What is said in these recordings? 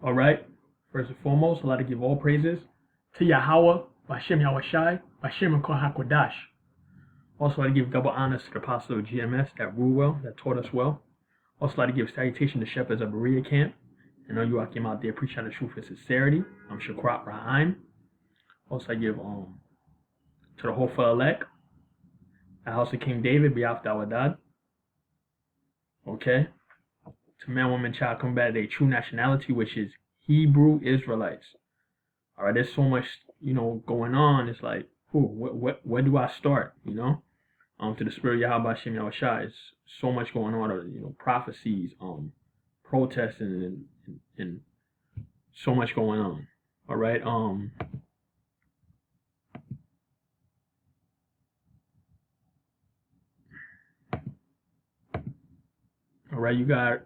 All right. First and foremost, I'd like to give all praises to Yahweh, Bashem Yahushai, Bashem Hakodash. Also, I'd like to give double honors to the apostle of GMS that ruled well, that taught us well. Also, I'd like to give salutation to shepherds of Berea camp. And all you all came out there preaching the truth with sincerity. I'm Shakrat Ra'aim. Also, I give to the Hofa elect, the house of King David, Biaf Dawadad. Okay? To man, woman, child, come back to their true nationality, which is Hebrew Israelites. All right, there's so much, going on. It's like, where do I start, to the spirit of Yahweh Shem Yahushua, it's so much going on, prophecies, protesting, and so much going on. All right, all right, you got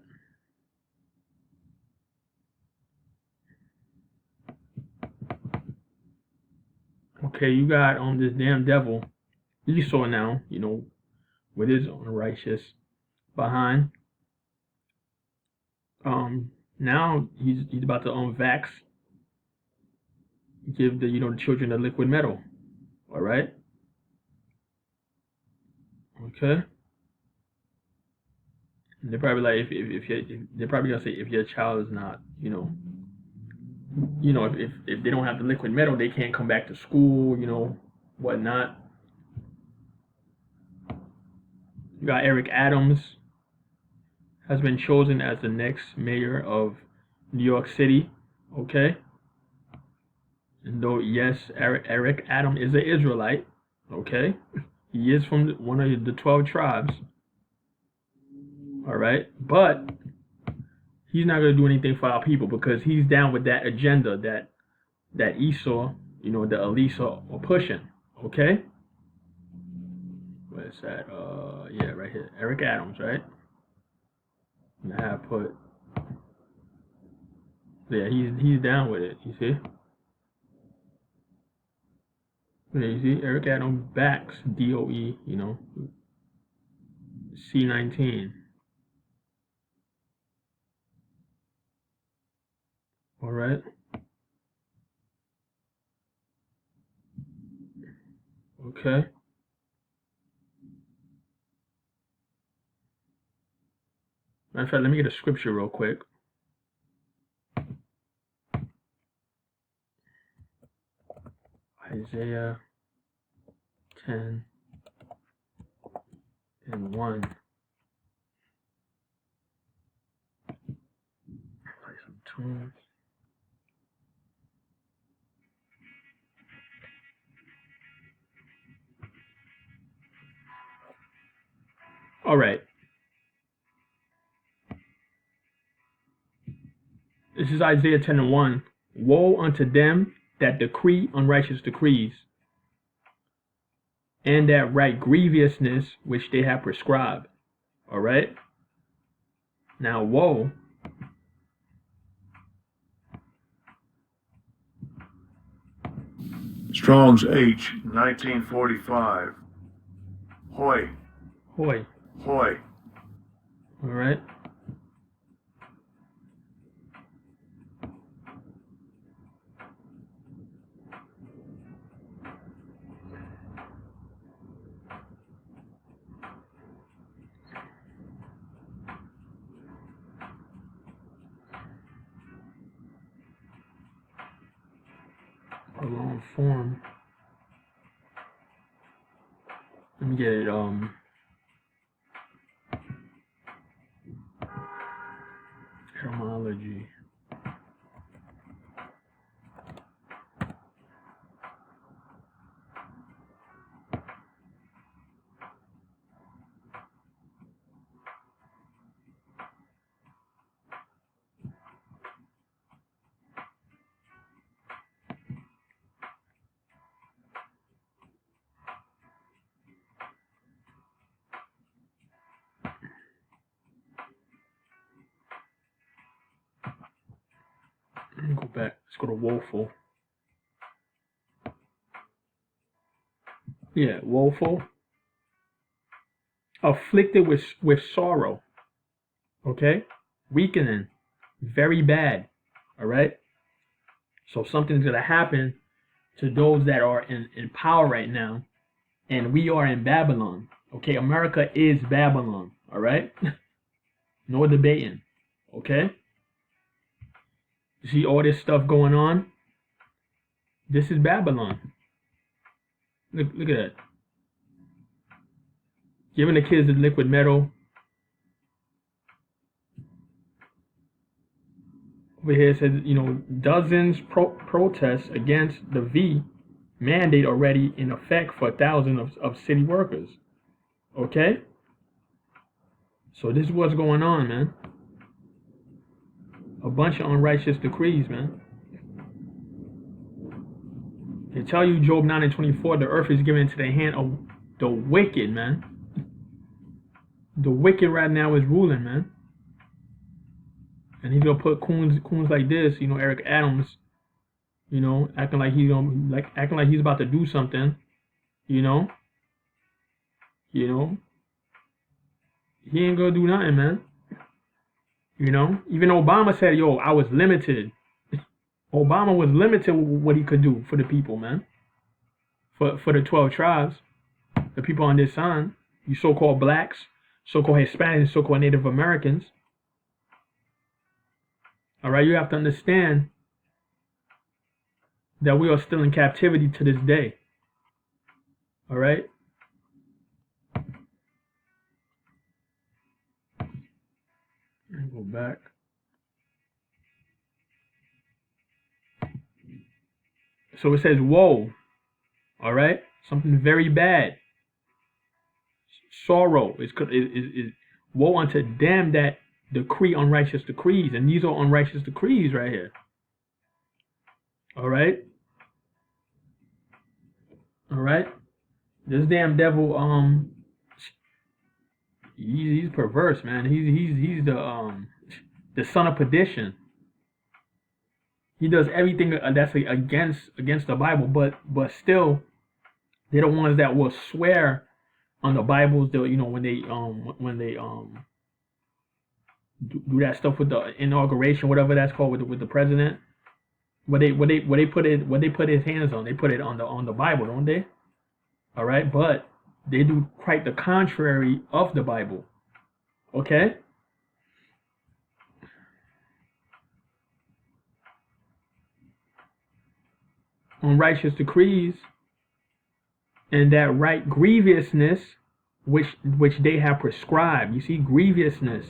this damn devil Esau now, with his unrighteous behind. Now he's about to unvax, give the the children the liquid metal. All right. Okay. And they're probably like, they're probably gonna say if your child is not, if they don't have the liquid metal, they can't come back to school, whatnot. You got Eric Adams has been chosen as the next mayor of New York City. Okay. And though yes, Eric Adams is an Israelite. Okay. He is from one of the 12 tribes. All right, but he's not going to do anything for our people because he's down with that agenda that Esau, the Elisa are pushing. Okay, where's that? Yeah, right here, Eric Adams, right? And I have put, yeah, he's down with it. You see? Yeah, you see, Eric Adams backs DOE. C-19. All right. Okay. Matter of fact, let me get a scripture real quick. Isaiah 10 and 1. Play some tunes. All right. This is Isaiah 10 and 1. Woe unto them that decree unrighteous decrees, and that write grievousness which they have prescribed. All right? Now, woe. Strong's H, 1945. Hoy. Hoy. Hoy. All right? A long form. Let me get it. Etymology. Let me go back. Let's go to woeful. Yeah, woeful. Afflicted with sorrow. Okay? Weakening. Very bad. All right. So something's gonna happen to those that are in power right now, and we are in Babylon. Okay, America is Babylon. All right. No debating. Okay. You see all this stuff going on? This is Babylon. Look at that. Giving the kids the liquid metal. Over here it says, dozens protests against the V mandate already in effect for thousands of city workers. Okay? So this is what's going on, man. A bunch of unrighteous decrees, man. They tell you, Job 9:24, the earth is given into the hand of the wicked, man. The wicked right now is ruling, man. And he's gonna put coons like this, Eric Adams, acting like he's about to do something, you know. He ain't gonna do nothing, man. Even Obama said, yo, I was limited. Obama was limited with what he could do for the people, man. For the 12 tribes, the people on this side, you so-called blacks, so-called Hispanics, so-called Native Americans. All right, you have to understand that we are still in captivity to this day. All right? Let me go back. So it says, woe. All right? Something very bad. Sorrow is woe unto them that decree unrighteous decrees. And these are unrighteous decrees right here. All right? All right? This damn devil, he's perverse, man. He's the son of perdition. He does everything that's against the Bible, but still, they're the ones that will swear on the Bibles. When they do that stuff with the inauguration, whatever that's called, with the president. What they put his hands on? They put it on the Bible, don't they? All right, but they do quite the contrary of the Bible. Okay. Unrighteous decrees and that right grievousness which they have prescribed. You see, grievousness.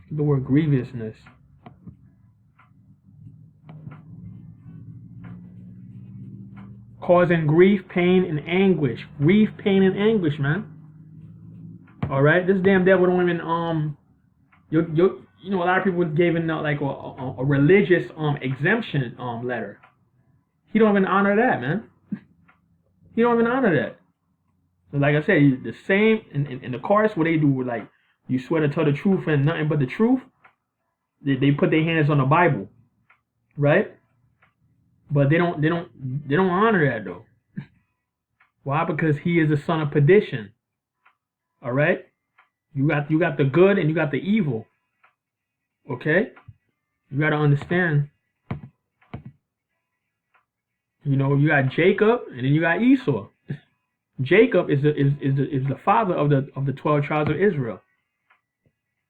The word grievousness. Causing grief, pain, and anguish. Grief, pain, and anguish, man. All right, this damn devil don't even a lot of people gave him like a religious exemption letter. He don't even honor that, man. He don't even honor that. Like I said, the same in the course where they do like you swear to tell the truth and nothing but the truth. They put their hands on the Bible, right? But they don't honor that though. Why? Because he is the son of perdition. All right. You got the good and you got the evil. Okay. You got to understand. You got Jacob and then you got Esau. Jacob is the father of the 12 tribes of Israel.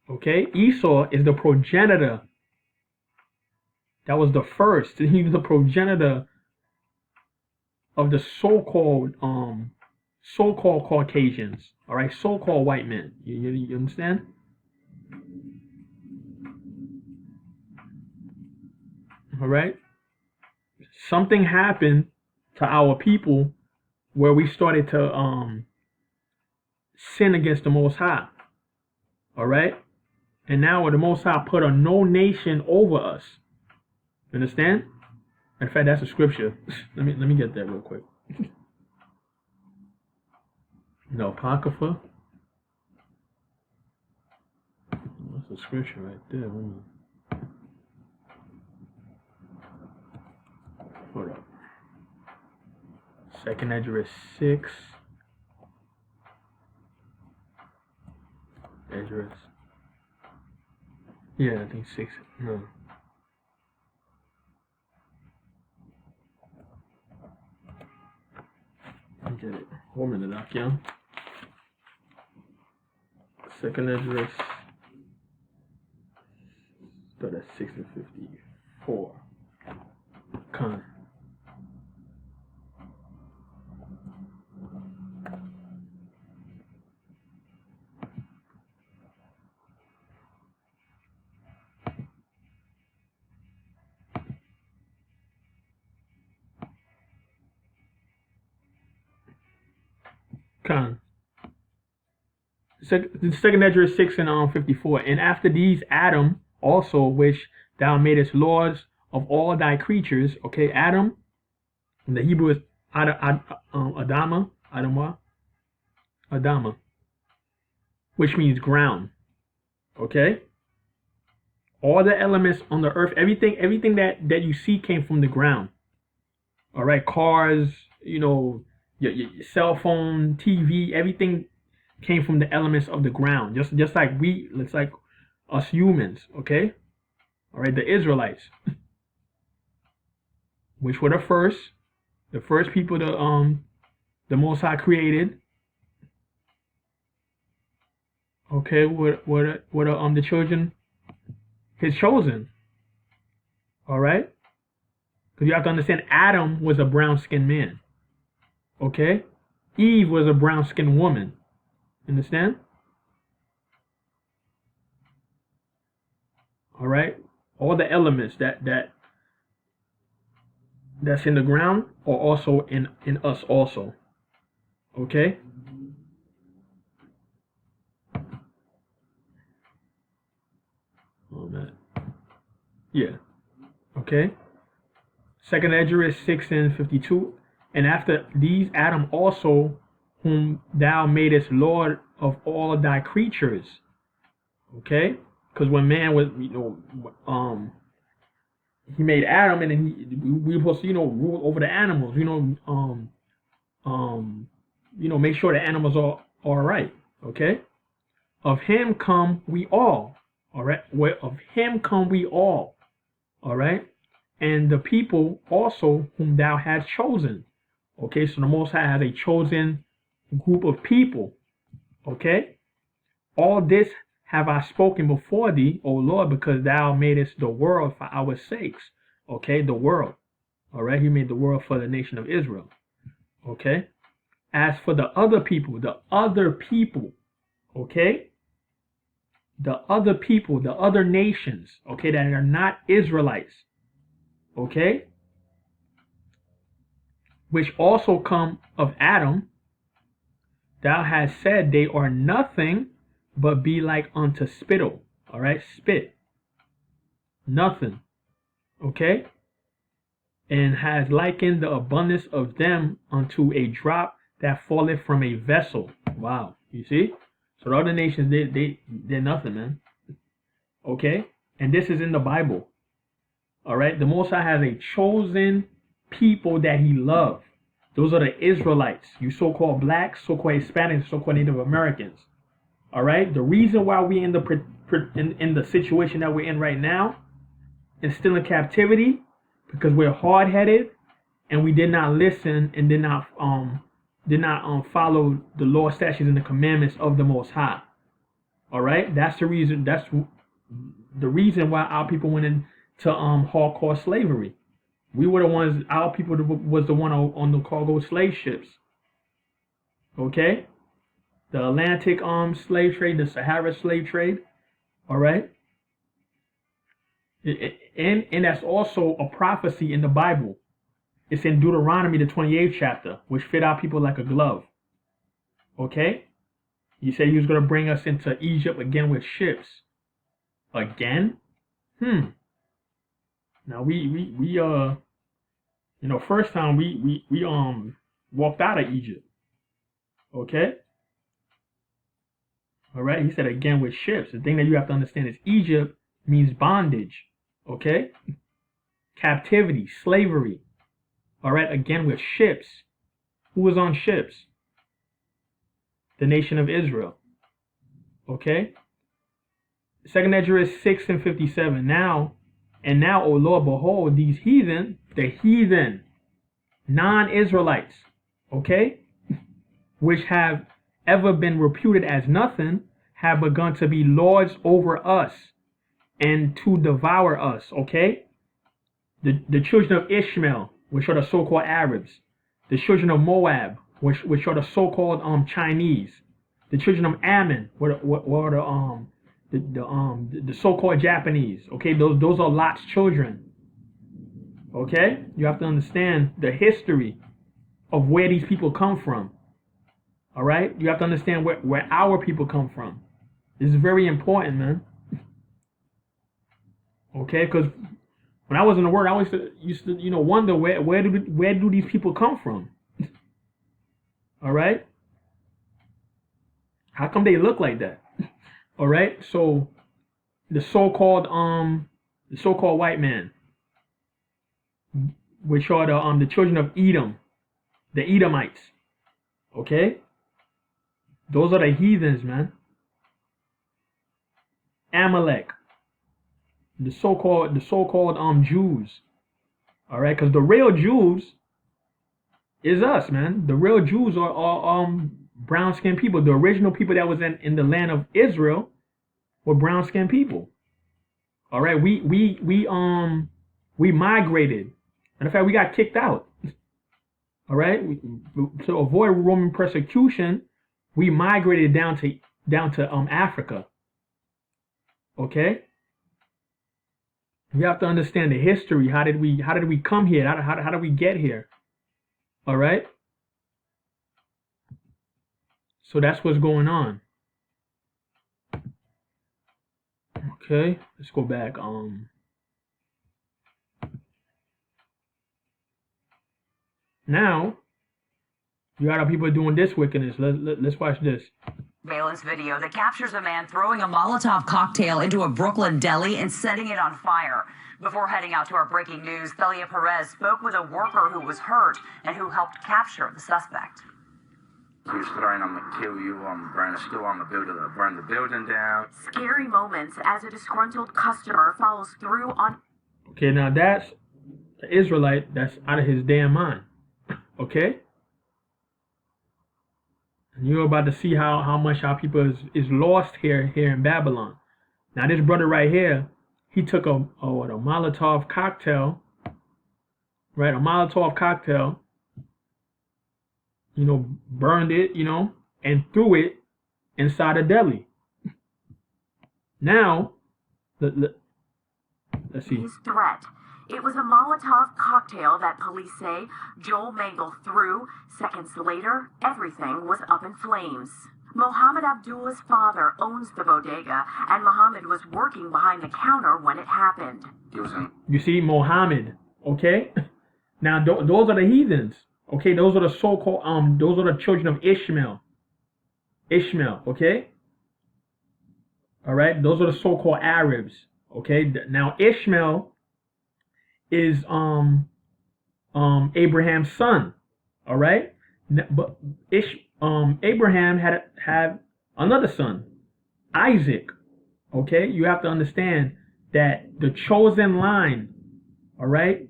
Okay, Esau is the progenitor. That was the first. He was the progenitor of the so-called Caucasians. All right, so-called white men. You understand? All right. Something happened to our people where we started to sin against the Most High. All right? And now the Most High put a no nation over us. Understand? In fact, that's a scripture. let me get that real quick. No, Apocrypha. That's a scripture right there. Hold up. Second Esdras 6. Esdras. Yeah, I think 6. No. get it. 1 minute, Akian. Second address. Start at 6 and 54. Con. Con. The second address 6 and 54. And after these, Adam also, which thou madest lords of all thy creatures. Okay, Adam. In the Hebrew is Adama, which means ground. Okay. All the elements on the earth, everything that you see came from the ground. All right, cars, your cell phone, TV, everything came from the elements of the ground. Just like it's like us humans. Okay. All right, the Israelites, which were the first people the Most High created. Okay, what the children, his chosen. All right, because you have to understand, Adam was a brown-skinned man. Okay, Eve was a brown-skinned woman. Understand? All right, all the elements that's in the ground are also in us also. Okay? Oh man. Yeah. Okay. Second address 6 and 52. And after these, Adam also, whom thou madest Lord of all thy creatures. Okay? Because when man was, he made Adam, and then we were supposed to, rule over the animals, make sure the animals are all right. Okay? Of him come we all. All right? Of him come we all. All right? And the people also whom thou hast chosen. Okay? So the Most High has a chosen group of people. Okay? All this have I spoken before thee, O Lord, because thou madest the world for our sakes. Okay? The world. All right? He made the world for the nation of Israel. Okay? As for the other people, okay? The other people, the other nations, okay, that are not Israelites, okay? Which also come of Adam, thou hast said they are nothing but be like unto spittle, all right? Spit. Nothing, okay? And has likened the abundance of them unto a drop that falleth from a vessel. Wow, you see? So the other nations, they're nothing, man. Okay? And this is in the Bible. All right? The Most High has a chosen people that he loves. Those are the Israelites. You so-called blacks, so-called Hispanics, so-called Native Americans. All right? The reason why we're in the situation that we're in right now and still in captivity, because we're hard-headed and we did not listen and did not follow the law, statutes, and the commandments of the Most High. All right, that's the reason. That's the reason why our people went into hardcore slavery. We were the ones. Our people was the one on the cargo slave ships. Okay, the Atlantic slave trade, the Sahara slave trade. All right, and that's also a prophecy in the Bible. It's in Deuteronomy, the 28th chapter, which fit our people like a glove. Okay? You said he was going to bring us into Egypt again with ships. Again? Now first time we walked out of Egypt. Okay? All right? He said again with ships. The thing that you have to understand is Egypt means bondage. Okay? Captivity, slavery. All right, again with ships. Who was on ships? The nation of Israel. Okay? Second address 6 and 57. Now, O Lord, behold, these heathen, the heathen, non-Israelites. Okay? which have ever been reputed as nothing, have begun to be lords over us and to devour us, okay? The children of Ishmael, which are the so-called Arabs, the children of Moab, which are the so-called Chinese, the children of Ammon, what are the so-called Japanese, okay? Those are Lot's children, okay? You have to understand the history of where these people come from, all right? You have to understand where our people come from. This is very important, man. Okay, because when I was in the world, I always used to wonder where do these people come from? All right, how come they look like that? All right, so the so-called white man, which are the children of Edom, the Edomites. Okay, those are the heathens, man. Amalek, the so-called Jews. All right, because the real Jews is us, man. The real Jews are brown-skinned people. The original people that was in the land of Israel were brown-skinned people. All right, we migrated. And in fact, we got kicked out. All right, to avoid Roman persecution, we migrated down to Africa. Okay, you have to understand the history. How did we come here? How did we get here? All right. So that's what's going on. Okay, let's go back. Now you got people doing this wickedness. Let's watch this. Surveillance video that captures a man throwing a Molotov cocktail into a Brooklyn deli and setting it on fire. Before heading out to our breaking news, Thalia Perez spoke with a worker who was hurt and who helped capture the suspect. He was threatening, I'm going to kill you, I'm going to burn the school, I'm going to burn the building down. Scary moments as a disgruntled customer follows through on... Okay, now that's the Israelite that's out of his damn mind. Okay? And you're about to see how much our people is lost here in Babylon. Now this brother right here, he took a Molotov cocktail, right? A Molotov cocktail, burned it, and threw it inside a deli. Now, let's see. His threat. It was a Molotov cocktail that police say Joel Mangel threw. Seconds later, everything was up in flames. Mohammed Abdullah's father owns the bodega, and Mohammed was working behind the counter when it happened. You see, Mohammed, okay? Now, those are the heathens, okay? Those are the so-called, those are the children of Ishmael. Ishmael, okay? All right? Those are the so-called Arabs, okay? Now, Ishmael is Abraham's son, all right? But Abraham had another son, Isaac. Okay, you have to understand that the chosen line, all right?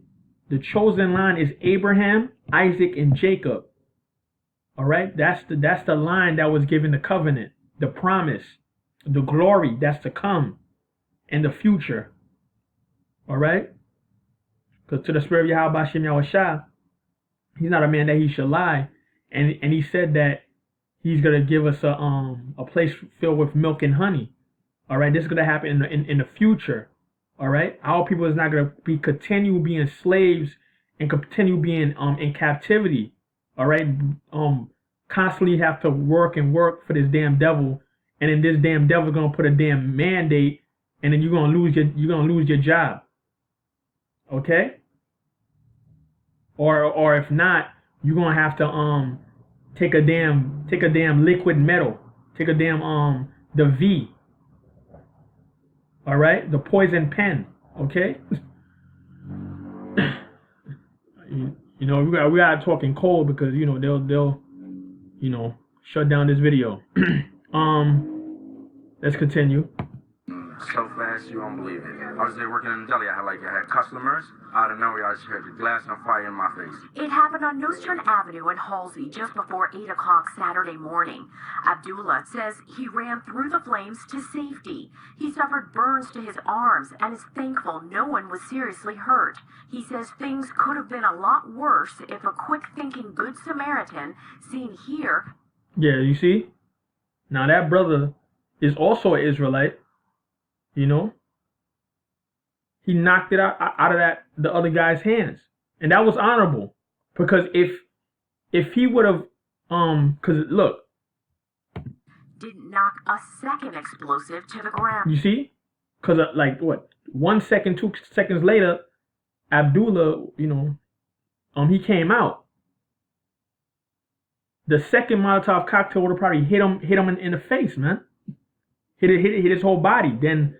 The chosen line is Abraham, Isaac, and Jacob. All right, that's the line that was given the covenant, the promise, the glory that's to come in the future. All right. Because to the spirit of Yahweh Bashem Yahushua, he's not a man that he should lie. And he said that he's going to give us a place filled with milk and honey. All right, this is going to happen in the future. All right, our people is not going to continue being slaves and continue being in captivity. All right, constantly have to work for this damn devil, and then this damn devil is going to put a damn mandate, and then you're going to lose your job. Okay. Or if not, you're gonna have to take a damn liquid metal, take a damn the V. All right, the poison pen. Okay. we gotta talk in code because they'll shut down this video. Let's continue. so fast you won't believe it. I was there working in the deli. I had customers. Out of nowhere, I just heard the glass on fire in my face. It happened on Nostrand Avenue in Halsey just before 8 o'clock Saturday morning. Abdullah says he ran through the flames to safety. He suffered burns to his arms and is thankful no one was seriously hurt. He says things could have been a lot worse if a quick-thinking Good Samaritan seen here. Yeah, you see? Now that brother is also an Israelite, you know? He knocked it out of the other guy's hands. And that was honorable. Because if he would have, because look. Didn't knock a second explosive to the ground. You see? Because like what? 1 second, 2 seconds later, Abdullah, you know, he came out. The second Molotov cocktail would have probably hit him in the face, man. Hit his whole body. Then,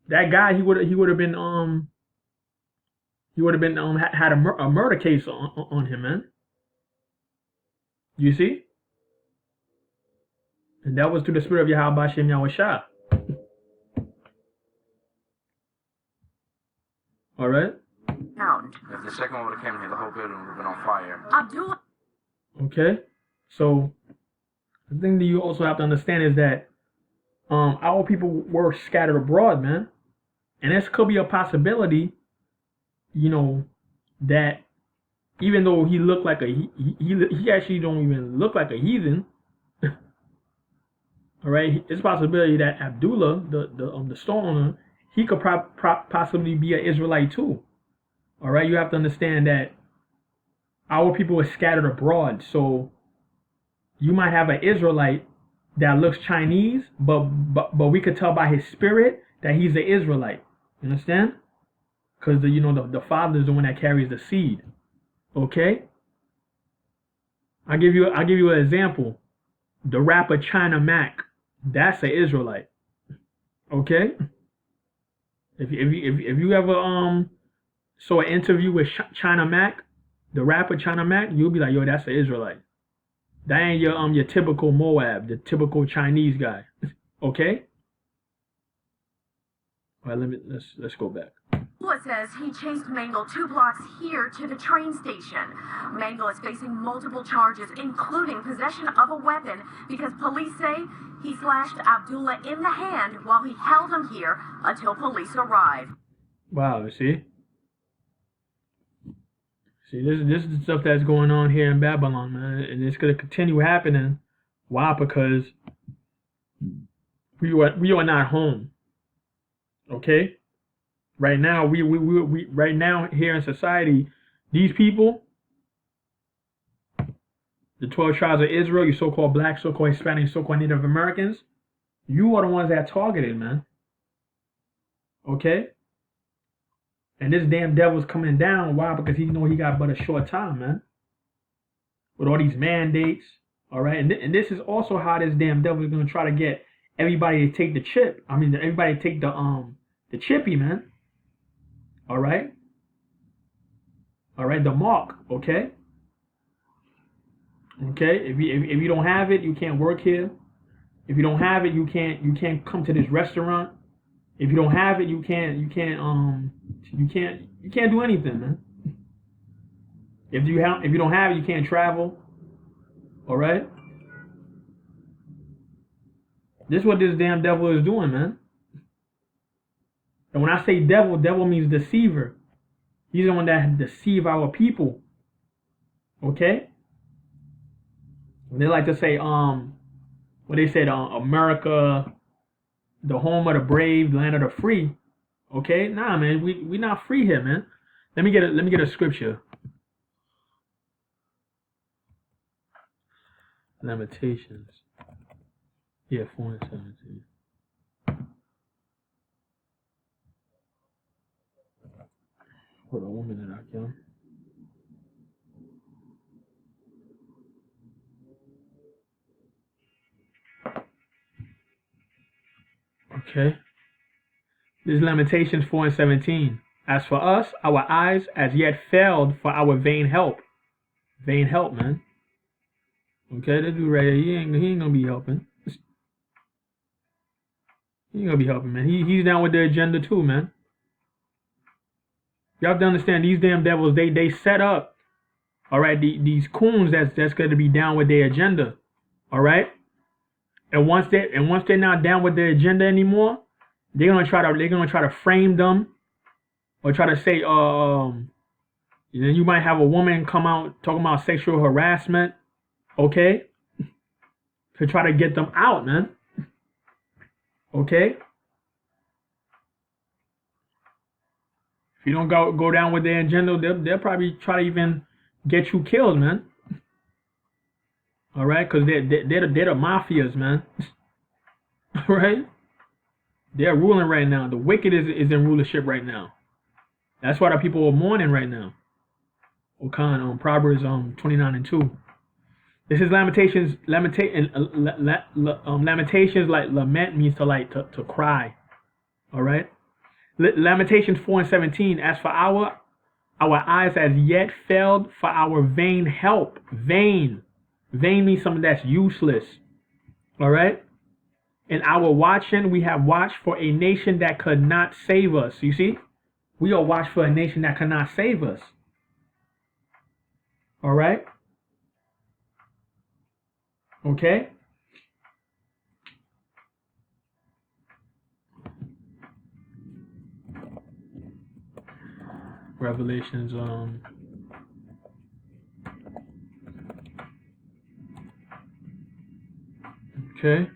that guy he would have been had a murder case on him, man. You see? And that was to the spirit of Yahweh Shem Yahushua. All right. If the second one would have came here, the whole building would have been on fire. Abdullah. Okay. So the thing that you also have to understand is that our people were scattered abroad, man. And this could be a possibility, you know, that even though he looked like he actually don't even look like a heathen. All right, it's a possibility that Abdullah, the store owner, he could possibly be an Israelite too. All right, you have to understand that our people were scattered abroad, so you might have an Israelite that looks Chinese, but we could tell by his spirit that he's an Israelite. You understand? Because the father is the one that carries the seed. Okay. I'll give you an example. The rapper China Mac, that's an Israelite. Okay. If you ever saw an interview with China Mac, the rapper China Mac, you'll be like, yo, that's an Israelite. That ain't your typical Moab, the typical Chinese guy. Okay. All right, let's go back. Abdullah says he chased Mangle 2 blocks here to the train station. Mangle is facing multiple charges, including possession of a weapon, because police say he slashed Abdullah in the hand while he held him here until police arrived. Wow, you see? See, this is the stuff that's going on here in Babylon, man, and it's gonna continue happening. Why? Because we are not home. Okay? Right now, we right now here in society, these people, the 12 tribes of Israel, you so-called black, so-called Hispanic, so-called Native Americans, you are the ones that are targeted, man. Okay? And this damn devil's coming down. Why? Because he know he got but a short time, man. With all these mandates, all right? And this is also how this damn devil is going to try to get everybody to take the chip. I mean, everybody to take the chippy, man. All right? All right, the mark, okay? Okay? If you don't have it, you can't work here. If you don't have it, you can't come to this restaurant. If you don't have it, you can't do anything, man. If you don't have it, you can't travel. All right? This is what this damn devil is doing, man. And when I say devil means deceiver. He's the one that deceive our people. Okay? And they like to say, what they said, America, the home of the brave, land of the free. Okay? Nah, man, we not free here, man. Let me get a scripture. Lamentations. Yeah, 4:17. Hold on 1 minute, Akim. Okay. This is Lamentations 4:17. As for us, our eyes as yet failed for our vain help. Vain help, man. Okay, this dude right here, he ain't gonna be helping. He ain't gonna be helping, man. He's down with the agenda too, man. You have to understand these damn devils. They set up, all right. These coons that's gonna be down with their agenda, all right. And once they're not down with their agenda anymore, they're gonna try to frame them or try to say, then you might have a woman come out talking about sexual harassment, okay, to try to get them out, man. Okay. If you don't go down with their agenda, they'll probably try to even get you killed, man. All right, because they're the mafias, man. All right, they're ruling right now. The wicked is in rulership right now. That's why the people are mourning right now. Okan, Proverbs 29:2. This is Lamentations. Lamentations, like lament means to cry. All right. Lamentations 4:17. As for our eyes as yet failed for our vain help. Vain means something that's useless. All right. In our watching, we have watched for a nation that could not save us. You see, we are watched for a nation that cannot save us. All right. Okay. Revelations okay.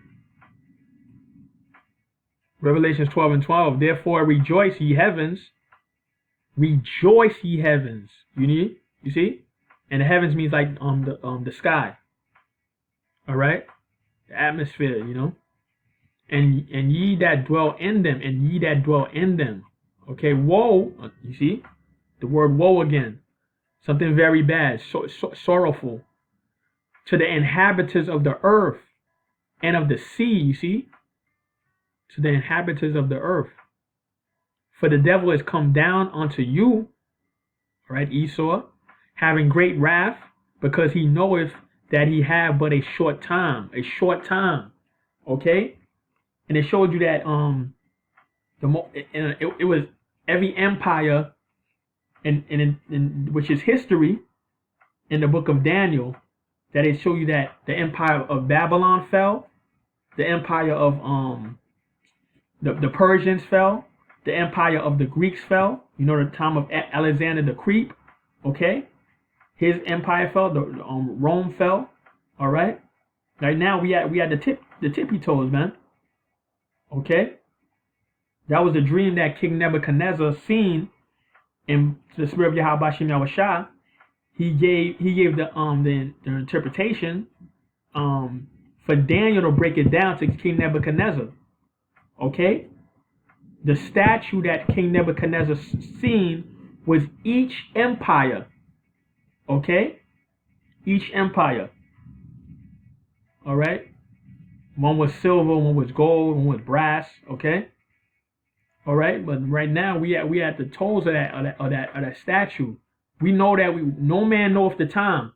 Revelations 12:12. Therefore rejoice ye heavens. Rejoice ye heavens. You see? And the heavens means like the sky. All right? The atmosphere, you know? And ye that dwell in them, and ye that dwell in them. Okay, woe, you see? The word woe again. Something very bad, sorrowful. To the inhabitants of the earth and of the sea, you see? To the inhabitants of the earth. For the devil is come down unto you, right, Esau, having great wrath, because he knoweth that he have but a short time, okay? And it showed you that it was every empire, in which is history, in the book of Daniel, that it showed you that the empire of Babylon fell, the empire of the Persians fell, the empire of the Greeks fell. You know, the time of Alexander the Creep, okay? His empire fell. The Rome fell. All right. Right now we at the tippy toes, man. Okay. That was the dream that King Nebuchadnezzar seen in the spirit of Yahweh Bashem Yahushua. He gave the interpretation for Daniel to break it down to King Nebuchadnezzar. Okay. The statue that King Nebuchadnezzar seen was each empire. Okay? Each empire. All right? One was silver, one was gold, one was brass. Okay? All right? But right now we at the toes of that statue. We know that no man knoweth the time.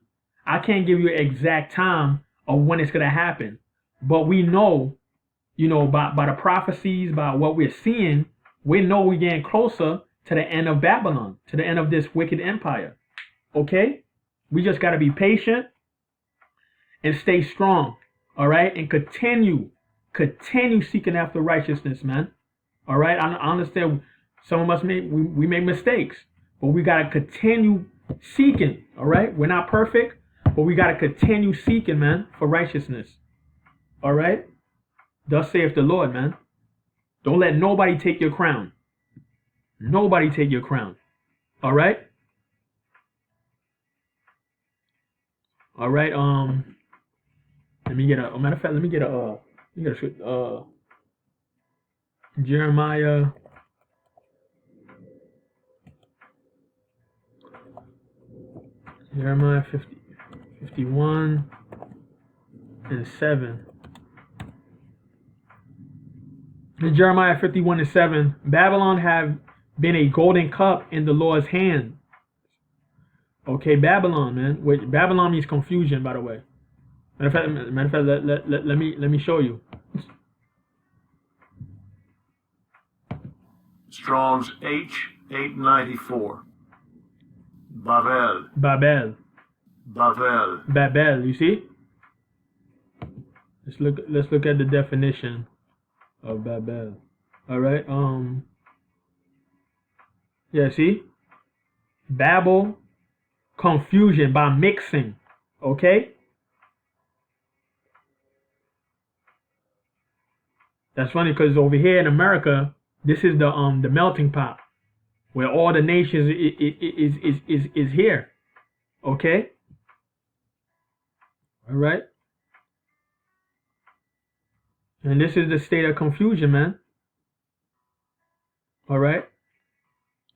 I can't give you an exact time of when it's gonna happen. But we know, you know, by the prophecies, by what we're seeing, we know we're getting closer to the end of Babylon, to the end of this wicked empire. Okay? We just got to be patient and stay strong. All right? And continue seeking after righteousness, man. All right? I understand some of us we make mistakes, but we got to continue seeking. All right? We're not perfect, but we got to continue seeking, man, for righteousness. All right? Thus saith the Lord, man. Don't let nobody take your crown. Nobody take your crown. All right? All right. Let me get a matter of fact, let me get a Jeremiah 51:7. In Jeremiah 51:7, Babylon have been a golden cup in the Lord's hand. Okay, Babylon, man. Which Babylon means confusion, by the way. Matter of fact, let me show you. Strong's H894. Babel. Babel. Babel. Babel. You see? Let's look at the definition of Babel. All right. Yeah. See? Babel, confusion by mixing. Okay. That's funny because over here in America, this is the melting pot where all the nations is here. Okay. All right. And this is the state of confusion, man. All right.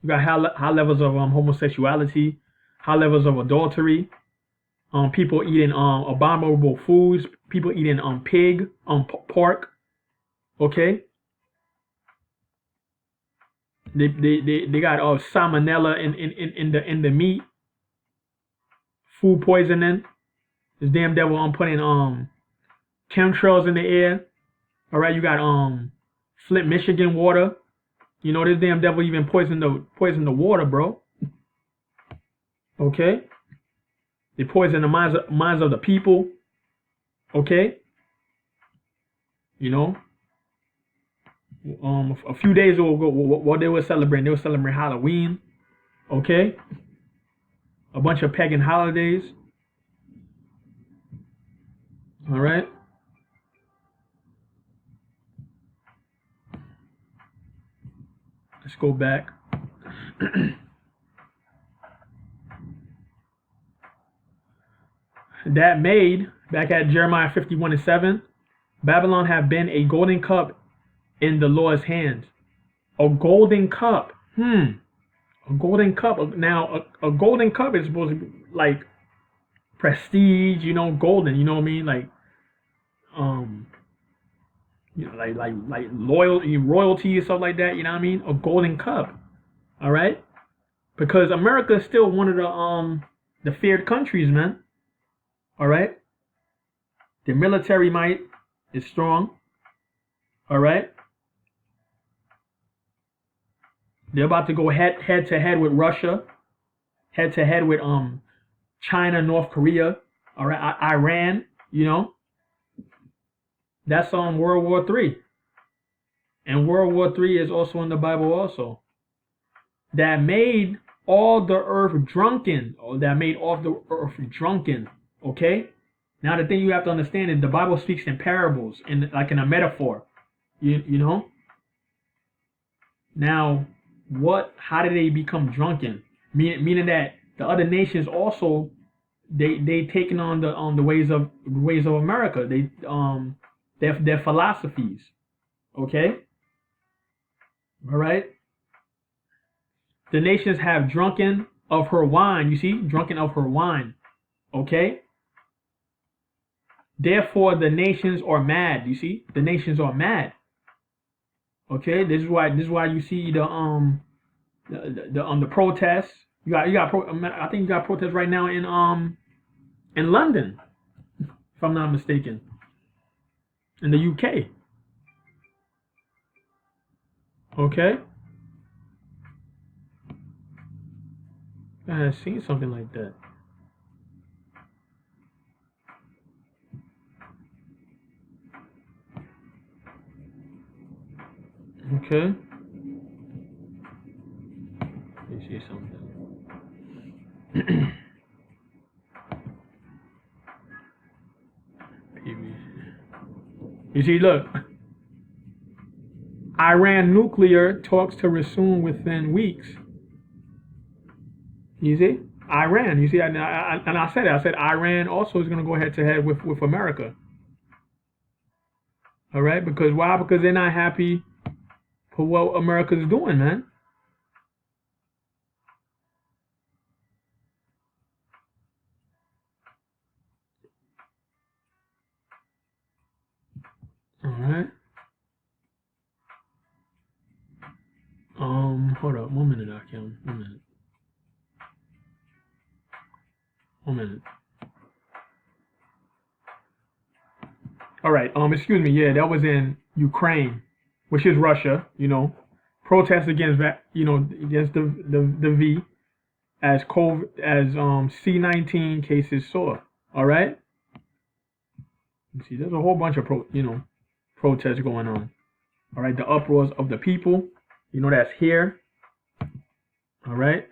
You got high levels of homosexuality, high levels of adultery, people eating abominable foods, people eating pig, pork. Okay. They got salmonella in the meat, food poisoning. This damn devil putting chemtrails in the air. All right, you got Flint, Michigan water. You know this damn devil even poisoned the water, bro. Okay. They poison the minds of the people. Okay. You know. A few days ago, what they were celebrating Halloween. Okay. A bunch of pagan holidays. All right. Let's go back. That made, back at Jeremiah 51:7, Babylon have been a golden cup in the Lord's hands. A golden cup. A golden cup. Now, a golden cup is supposed to be like prestige, golden, you know what I mean? Like, like royalty and stuff like that, you know what I mean? A golden cup. All right? Because America is still one of the feared countries, man. All right? The military might is strong. All right? They're about to go head to head with Russia, head to head with China, North Korea, all right, Iran, That's on World War III. And World War III is also in the Bible also. That made all the earth drunken. Okay? Now the thing you have to understand is the Bible speaks in parables, like in a metaphor. You know? Now, how did they become drunken? Meaning that the other nations also they taken on the ways of America. Their philosophies. Okay? All right? The nations have drunken of her wine. You see? Drunken of her wine. Okay? Therefore the nations are mad. You see? The nations are mad. Okay? This is why you see the protests. I think you got protests right now in London, if I'm not mistaken. In the UK. Okay? I had seen something like that. Okay? Let me see something. You see, look. Iran nuclear talks to resume within weeks. You see? Iran. You see, and I said it. I said Iran also is going to go head to head with America. All right? Because why? Because they're not happy for what America's doing, man. All right. Hold up. 1 minute, Akim. 1 minute. 1 minute. All right. Excuse me. Yeah, that was in Ukraine, which is Russia. protest against against the V as C-19 cases soar. All right. You see, there's a whole bunch of protests going on. All right, the uproars of the people. That's here. All right.